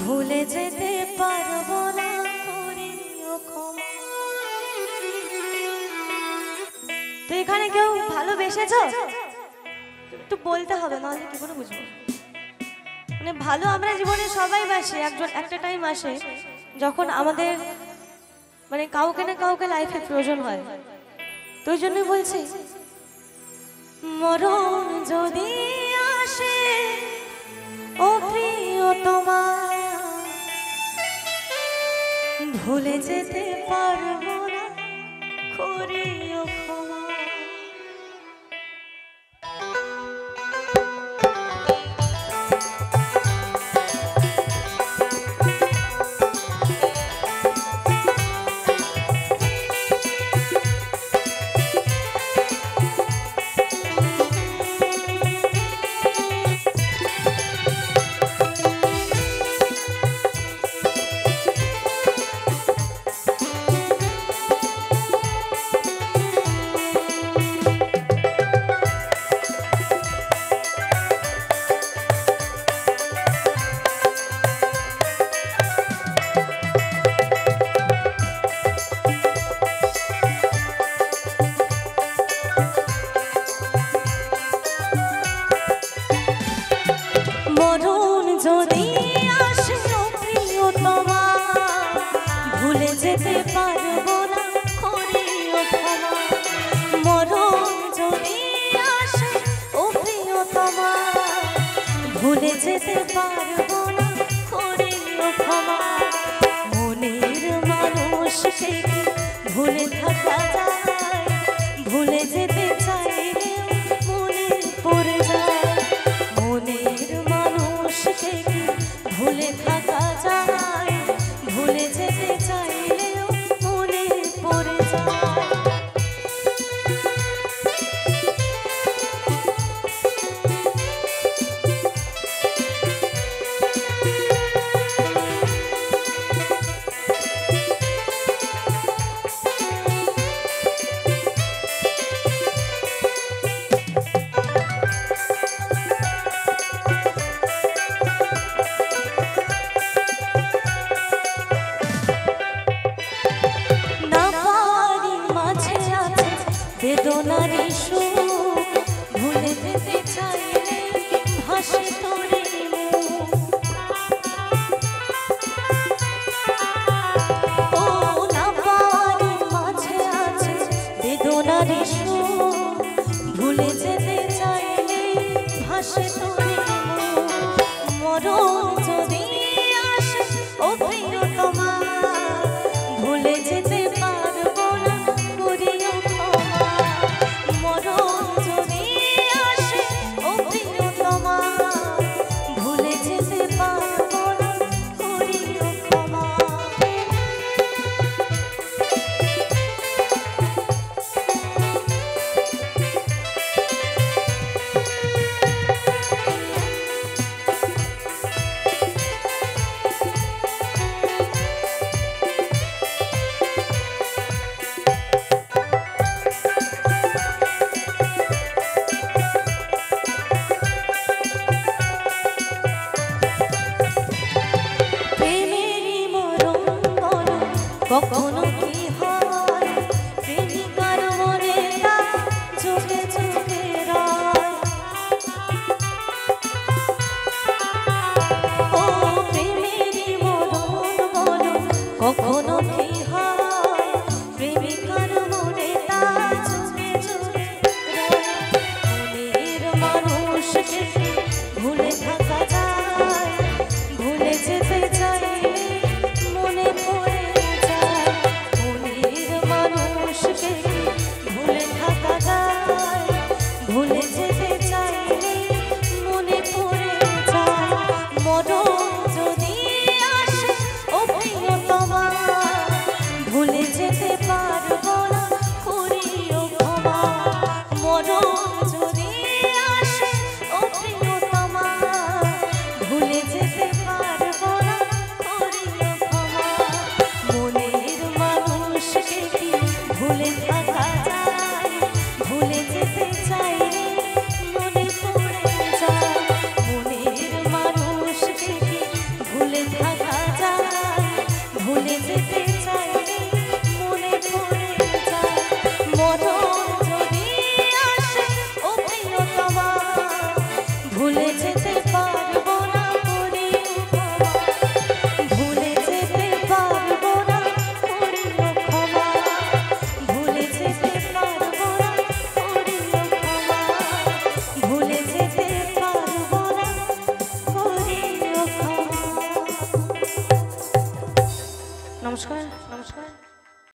ভুলে যেতে পারবো না করিও ক্ষমা। তো এখানে কেউ ভালোবেসেছ? একটু বলতে হবে, নাহলে কি করে বুঝবো? মানে ভালো আমরা জীবনে সবাই বাসি, একটা টাইম আসে যখন আমাদের মানে কাউকে না কাউকে লাইফে প্রয়োজন হয়। তো ওই জন্যই বলছি, মরণ যদি আসে ও প্রিয়তমা, ভুলে যেতে পারবো না করিও ক্ষমা। মরণ যদি আসে ও প্রিয়তমা, ভুলে যেতে পারবো না করিও ক্ষমা। মরণ যদি আসে ও প্রিয়তমা, ভুলে যেতে পারবো না করিও ক্ষমা। মনের মানুষকে ভুলে থাকা যায়, ভুলে যেতে চাইলেও মনে পড়ে যায়। মনের মানুষকে ভুলে থাকা যায়, ভুলে যেতে চাইলেও মনে পড়ে যায়। বেদনারি সুখ ভুলে যেতে চাইলে ভাসে তোরে মুখ। ও না বাড়ির মাঝে আছে বেদনারি সুখ, ভুলে যেতে চাইলে ভাসে তোরে মুখ। মরণ যদি আসে ও প্রিয়তমা, ভুলে যেতে পারবো না করিও ক্ষমা। মরণ যদি আসে ও প্রিয়তমা, ভুলে যেতে পারবো না করিও ক্ষমা। কখনো কি হয় প্রেমিকার মনে তা চোখে চোখে রয়। ও প্রেমেরই মরণ বলো, কখনো কি হয় প্রেমিকার মনে তা চোখে চোখে রয়। মনের মানুষকে